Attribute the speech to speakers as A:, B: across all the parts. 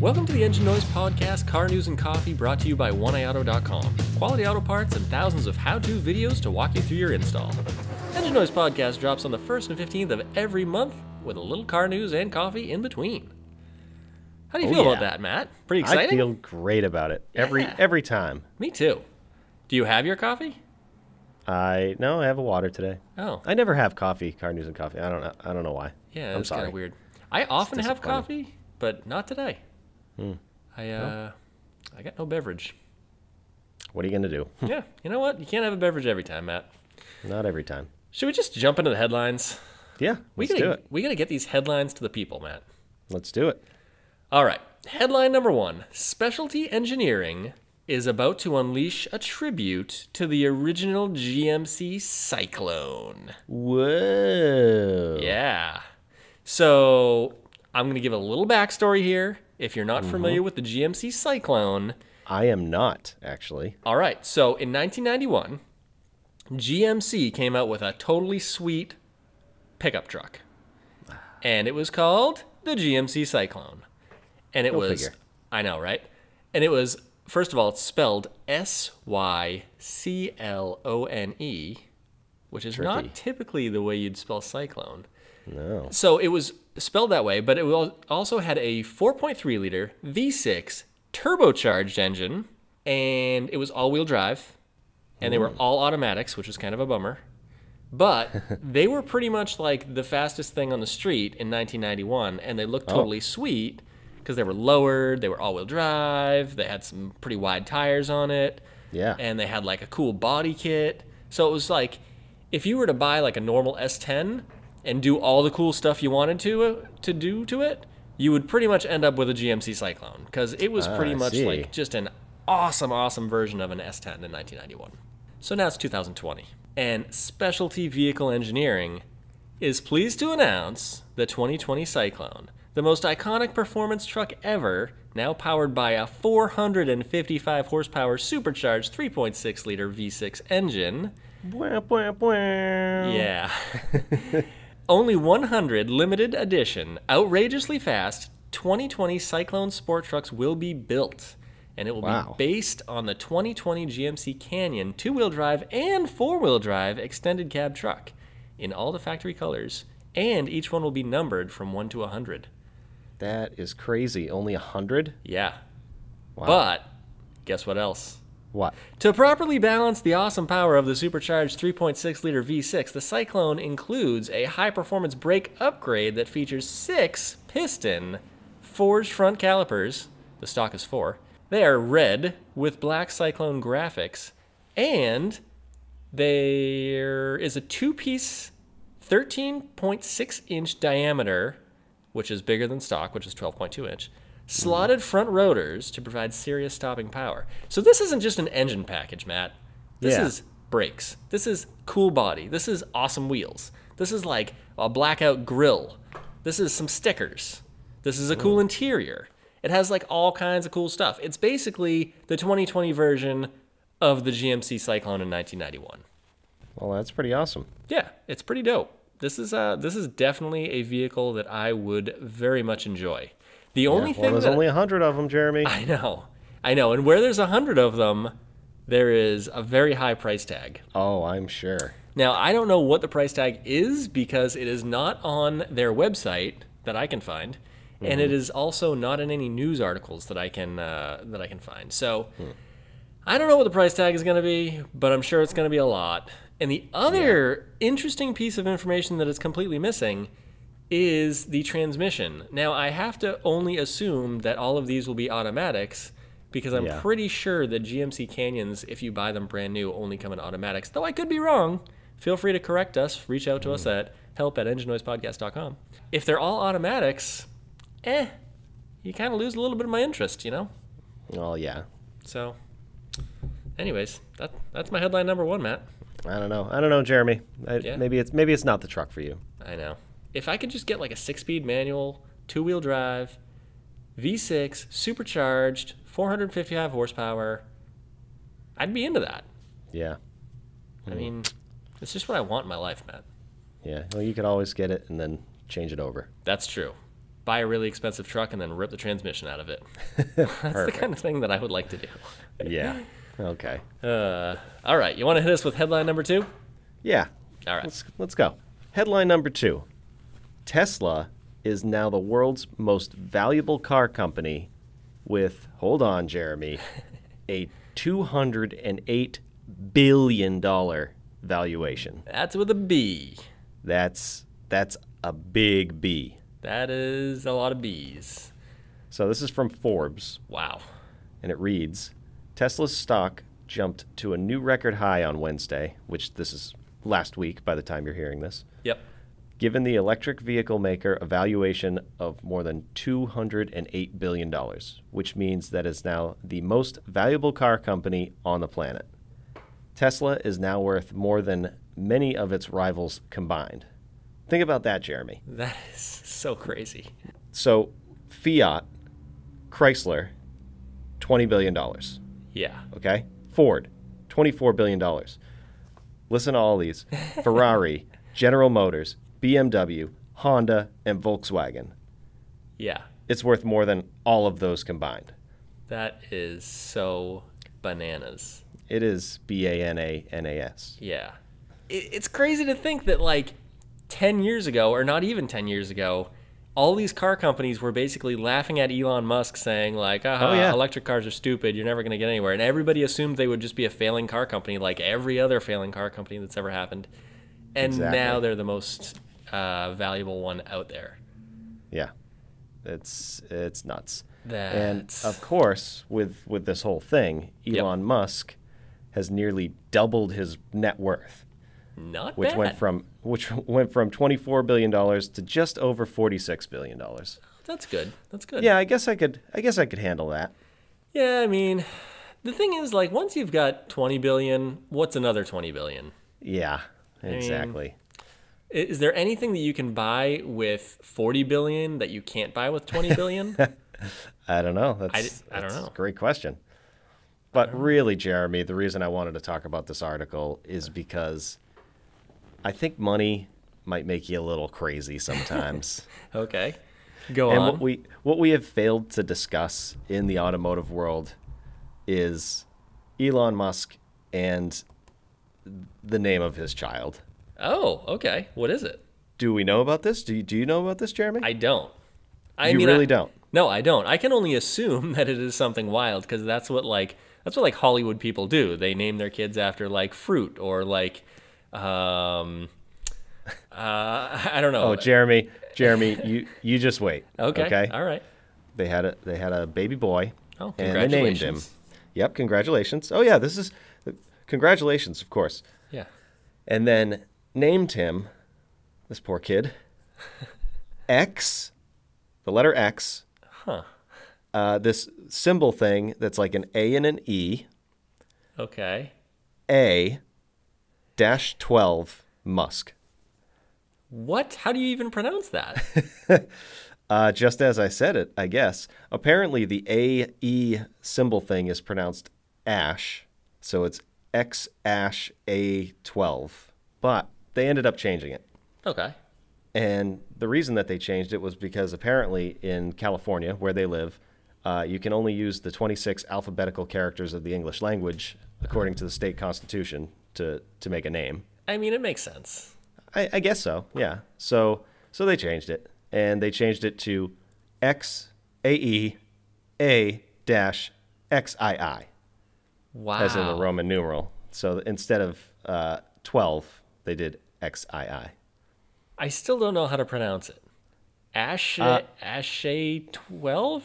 A: Welcome to the Engine Noise Podcast, car news and coffee, brought to you by oneauto.com. Quality auto parts and thousands of how-to videos to walk you through your install. Engine Noise Podcast drops on the 1st and 15th of every month with a little car news and coffee in between. How do you feel about that, Matt? Pretty exciting?
B: I feel great about it every time.
A: Me too. Do you have your coffee?
B: No, I have a water today.
A: Oh.
B: I never have coffee, car news and coffee. I don't know why.
A: Yeah, it's kind of weird. I often have coffee, but not today. I got no beverage.
B: What are you going to do?
A: Yeah, you know what? You can't have a beverage every time, Matt.
B: Not every time.
A: Should we just jump into the headlines?
B: Yeah, let's do it.
A: We got to get these headlines to the people, Matt.
B: Let's do it.
A: All right. Headline number 1. Specialty Engineering is about to unleash a tribute to the original GMC Syclone.
B: Whoa.
A: Yeah. So I'm going to give a little backstory here. If you're not familiar with the GMC Syclone.
B: I am not, actually.
A: All right. So in 1991, GMC came out with a totally sweet pickup truck. And it was called the GMC Syclone. And it was,
B: figure.
A: I know, right? And it was, first of all, it's spelled Syclone, which is not typically the way you'd spell cyclone.
B: No.
A: So it was spelled that way, but it also had a 4.3 liter V6 turbocharged engine, and it was all-wheel drive, and they were all automatics, which was kind of a bummer. But they were pretty much like the fastest thing on the street in 1991, and they looked totally sweet because they were lowered, they were all-wheel drive, they had some pretty wide tires on it, and they had like a cool body kit. So it was like, if you were to buy like a normal S10 and do all the cool stuff you wanted to do to it, you would pretty much end up with a GMC Syclone, because it was pretty much like just an awesome version of an S10 in 1991. So now it's 2020, and Specialty Vehicle Engineering is pleased to announce the 2020 Syclone, the most iconic performance truck ever, now powered by a 455 horsepower supercharged 3.6 liter V6 engine. Yeah. Only 100 limited edition, outrageously fast 2020 Syclone sport trucks will be built, and it will be based on the 2020 GMC Canyon two-wheel drive and four-wheel drive extended cab truck in all the factory colors, and each one will be numbered from 1 to 100.
B: That is crazy. Only 100?
A: Yeah.
B: Wow.
A: But guess what else?
B: What?
A: To properly balance the awesome power of the supercharged 3.6 liter V6, the Syclone includes a high-performance brake upgrade that features 6 piston forged front calipers. The stock is 4. They are red with black Syclone graphics, and there is a 2-piece 13.6-inch diameter, which is bigger than stock, which is 12.2 inch, slotted front rotors to provide serious stopping power. So this isn't just an engine package, Matt. This is brakes. This is cool body. This is awesome wheels. This is like a blackout grill. This is some stickers. This is a cool interior. It has like all kinds of cool stuff. It's basically the 2020 version of the GMC Syclone in 1991.
B: Well, that's pretty awesome.
A: Yeah, it's pretty dope. This is definitely a vehicle that I would very much enjoy. The only thing
B: there's only 100 of them, Jeremy.
A: I know, and where there's 100 of them, there is a very high price tag.
B: Oh, I'm sure. Now,
A: I don't know what the price tag is because it is not on their website that I can find, and it is also not in any news articles that I can find. So I don't know what the price tag is going to be, but I'm sure it's going to be a lot. And the other interesting piece of information that is completely missing is the transmission. Now, I have to only assume that all of these will be automatics because I'm pretty sure that GMC Canyons, if you buy them brand new, only come in automatics. Though I could be wrong. Feel free to correct us. Reach out to us at help@enginenoisepodcast.com. If they're all automatics, you kind of lose a little bit of my interest, you know?
B: Well, yeah.
A: So, anyways, that's my headline number 1, Matt.
B: I don't know, Jeremy. Maybe it's not the truck for you.
A: I know. If I could just get like a 6-speed manual, two-wheel drive, V6, supercharged, 455 horsepower, I'd be into that.
B: Yeah.
A: I mean, it's just what I want in my life, Matt.
B: Yeah. Well, you could always get it and then change it over.
A: That's true. buy a really expensive truck and then rip the transmission out of it. That's the kind of thing that I would like to do.
B: Yeah. Okay.
A: All right. You want to hit us with headline number 2?
B: Yeah.
A: All right.
B: Let's go. Headline number 2. Tesla is now the world's most valuable car company with, hold on, Jeremy, a $208 billion valuation.
A: That's with a B.
B: That's a big B.
A: That is a lot of B's.
B: So this is from Forbes.
A: Wow.
B: And it reads, Tesla's stock jumped to a new record high on Wednesday, which this is last week by the time you're hearing this.
A: Yep.
B: Given the electric vehicle maker a valuation of more than $208 billion, which means that it's now the most valuable car company on the planet. Tesla is now worth more than many of its rivals combined. Think about that, Jeremy.
A: That is so crazy.
B: So, Fiat, Chrysler, $20 billion.
A: Yeah.
B: Okay? Ford, $24 billion. Listen to all these. Ferrari, General Motors, BMW, Honda, and Volkswagen.
A: Yeah.
B: It's worth more than all of those combined.
A: That is so bananas.
B: It is BANANAS.
A: Yeah. It's crazy to think that, like, 10 years ago, or not even 10 years ago, all these car companies were basically laughing at Elon Musk saying, like, electric cars are stupid, you're never going to get anywhere. And everybody assumed they would just be a failing car company like every other failing car company that's ever happened. And now they're the most valuable one out there.
B: Yeah. It's nuts.
A: And,
B: of course, with this whole thing, Elon Musk has nearly doubled his net worth.
A: Not
B: which
A: bad.
B: went from $24 billion to just over $46 billion.
A: That's good. That's good.
B: Yeah, I guess I could handle that.
A: Yeah, I mean, the thing is, like, once you've got 20 billion, what's another 20 billion?
B: Yeah, exactly.
A: I mean, is there anything that you can buy with 40 billion that you can't buy with 20 billion?
B: I don't know.
A: I don't know.
B: A great question. But really, Jeremy, the reason I wanted to talk about this article is because I think money might make you a little crazy sometimes.
A: Okay. Go on.
B: And what we have failed to discuss in the automotive world is Elon Musk and the name of his child.
A: Oh, okay. What is it?
B: Do we know about this? Do you know about this, Jeremy?
A: I don't.
B: You really don't?
A: No, I don't. I can only assume that it is something wild because that's what Hollywood people do. They name their kids after like fruit or like I don't know.
B: Oh, Jeremy, you just wait.
A: Okay. All right.
B: They had a baby boy.
A: Oh,
B: congratulations. And they named him. Yep, congratulations. Oh yeah, this is congratulations, of course.
A: Yeah.
B: And then named him, this poor kid, X, the letter X.
A: Huh.
B: This symbol thing that's like an A and an E.
A: Okay.
B: A-12 Musk.
A: What? How do you even pronounce that?
B: Just as I said it, I guess. Apparently, the A-E symbol thing is pronounced Ash, so it's X-Ash A12. But they ended up changing it.
A: Okay.
B: And the reason that they changed it was because apparently in California, where they live, you can only use the 26 alphabetical characters of the English language, according to the state constitution, to make a name.
A: I mean, it makes sense.
B: I guess so, yeah. So they changed it, and they changed it to XAE A-XII.
A: Wow.
B: As in the Roman numeral. So instead of 12, they did XII.
A: I still don't know how to pronounce it. Ashe 12?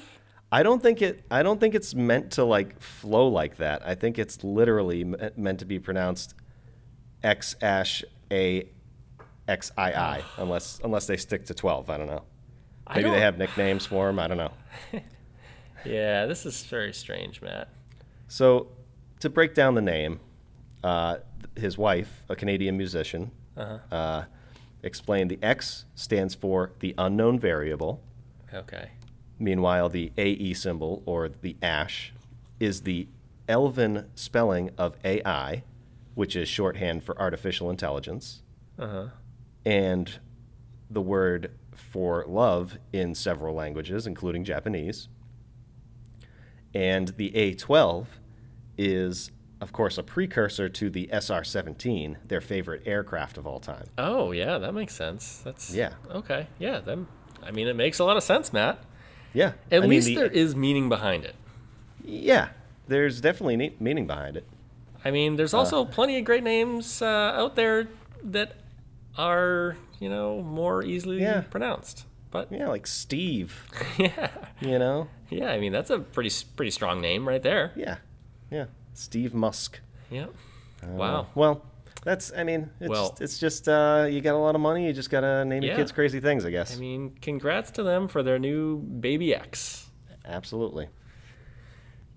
B: I don't think it's meant to like flow like that. I think it's literally meant to be pronounced X-A-XII, unless they stick to 12. I don't know. Maybe they have nicknames for him. I don't know.
A: Yeah, this is very strange, Matt.
B: So to break down the name, his wife, a Canadian musician, explained the X stands for the unknown variable.
A: Okay.
B: Meanwhile, the AE symbol, or the ash, is the Elven spelling of AI, which is shorthand for artificial intelligence. And the word for love in several languages, including Japanese. And the A12 is, of course, a precursor to the SR-17, their favorite aircraft of all time.
A: Oh, yeah, that makes sense.
B: Yeah.
A: Okay. Yeah, it makes a lot of sense, Matt.
B: Yeah.
A: At least there is meaning behind it.
B: Yeah, there's definitely meaning behind it.
A: I mean, there's also plenty of great names out there that are, more easily pronounced. But
B: yeah, like Steve.
A: Yeah.
B: Yeah,
A: I mean, that's a pretty strong name right there.
B: Yeah. Steve Musk.
A: Yeah. Wow.
B: Well, it's just you got a lot of money. You just got to name your kids crazy things, I guess.
A: I mean, congrats to them for their new baby X.
B: Absolutely.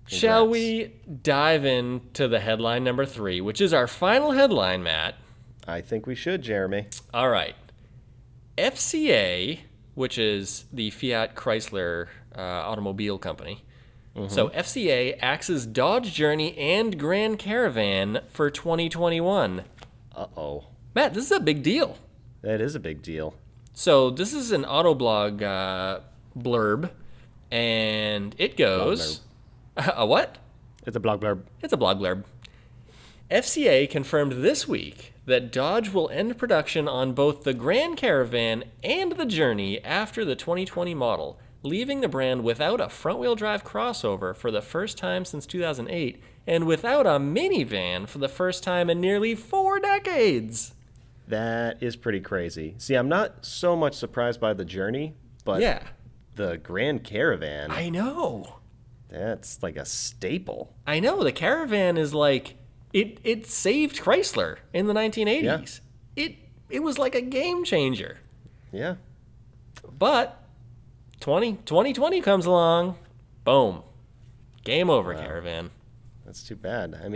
B: Congrats.
A: Shall we dive into the headline number 3, which is our final headline, Matt?
B: I think we should, Jeremy.
A: All right. FCA, which is the Fiat Chrysler automobile company. Mm-hmm. So FCA axes Dodge Journey and Grand Caravan for 2021.
B: Uh-oh.
A: Matt, this is a big deal.
B: That is a big deal.
A: So this is an Autoblog blurb, and it goes... A what?
B: It's a blog blurb.
A: It's a blog blurb. FCA confirmed this week that Dodge will end production on both the Grand Caravan and the Journey after the 2020 model, leaving the brand without a front-wheel drive crossover for the first time since 2008 and without a minivan for the first time in nearly 4 decades.
B: That is pretty crazy. See, I'm not so much surprised by the Journey, but the Grand Caravan.
A: I know.
B: That's like a staple.
A: I know. The Caravan is like, it saved Chrysler in the 1980s. Yeah. It was like a game changer.
B: Yeah.
A: But 2020 comes along. Boom. Game over, Caravan.
B: That's too bad. I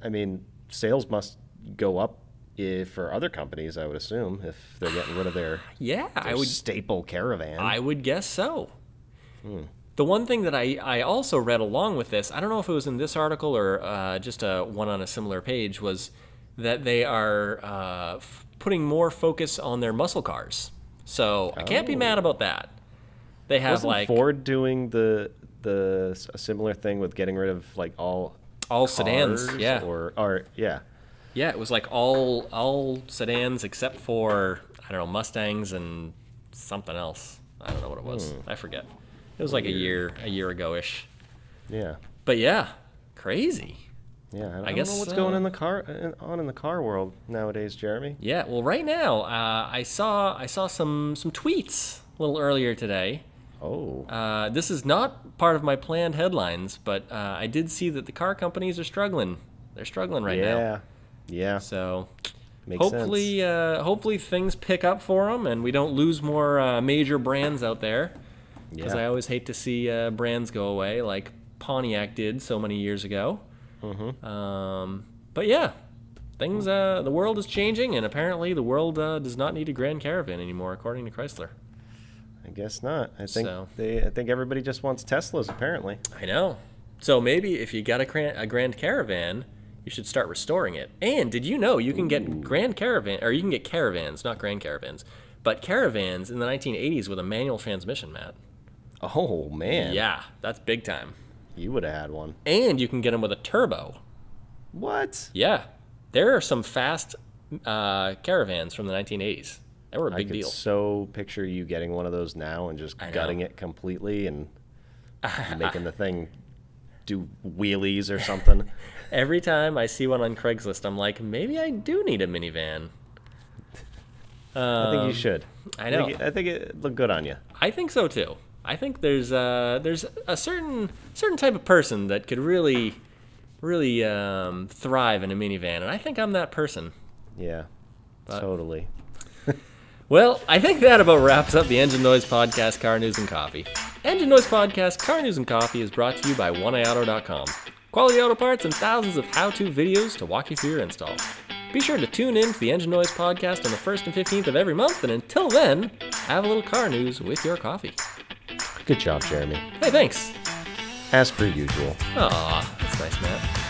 B: mean, sales must go up for other companies, I would assume, if they're getting rid of their staple Caravan.
A: I would guess so. The one thing that I also read along with this, I don't know if it was in this article or just one on a similar page, was that they are putting more focus on their muscle cars. So I can't be mad about that. They have
B: Wasn't Ford doing a similar thing with getting rid of like all
A: sedans,
B: yeah.
A: Yeah, it was like all sedans except for, I don't know, Mustangs and something else. I don't know what it was. I forget. It was like a year ago-ish.
B: Yeah.
A: But yeah, crazy.
B: Yeah, I guess know what's going on in the car world nowadays, Jeremy.
A: Yeah, well, right now I saw some tweets a little earlier today.
B: Oh.
A: This is not part of my planned headlines, but I did see that the car companies are struggling. They're struggling right now.
B: Yeah.
A: So
B: Makes sense.
A: Hopefully things pick up for them and we don't lose more major brands out there. Because I always hate to see brands go away like Pontiac did so many years ago. Mm-hmm. But yeah, things. The world is changing, and apparently the world does not need a Grand Caravan anymore, according to Chrysler.
B: I guess not. I think everybody just wants Teslas, apparently.
A: I know. So maybe if you got a Grand Caravan, you should start restoring it. And did you know you can get Grand Caravan, or you can get Caravans, not Grand Caravans, but Caravans in the 1980s with a manual transmission, Matt.
B: Oh, man.
A: Yeah, that's big time.
B: You would have had one.
A: And you can get them with a turbo.
B: What?
A: Yeah. There are some fast Caravans from the 1980s. They were a big deal.
B: I could so picture you getting one of those now and just gutting it completely and making the thing do wheelies or something.
A: Every time I see one on Craigslist, I'm like, maybe I do need a minivan.
B: I think you should.
A: I know.
B: I think it looked good on you.
A: I think so, too. I think there's a certain type of person that could really thrive in a minivan, and I think I'm that person.
B: Yeah, totally.
A: Well, I think that about wraps up the Engine Noise Podcast, Car News and Coffee. Engine Noise Podcast, Car News and Coffee is brought to you by OneAuto.com. Quality auto parts and thousands of how-to videos to walk you through your install. Be sure to tune in to the Engine Noise Podcast on the 1st and 15th of every month, and until then, have a little car news with your coffee.
B: Good job, Jeremy.
A: Hey, thanks.
B: As per usual.
A: Aw, that's nice, Matt.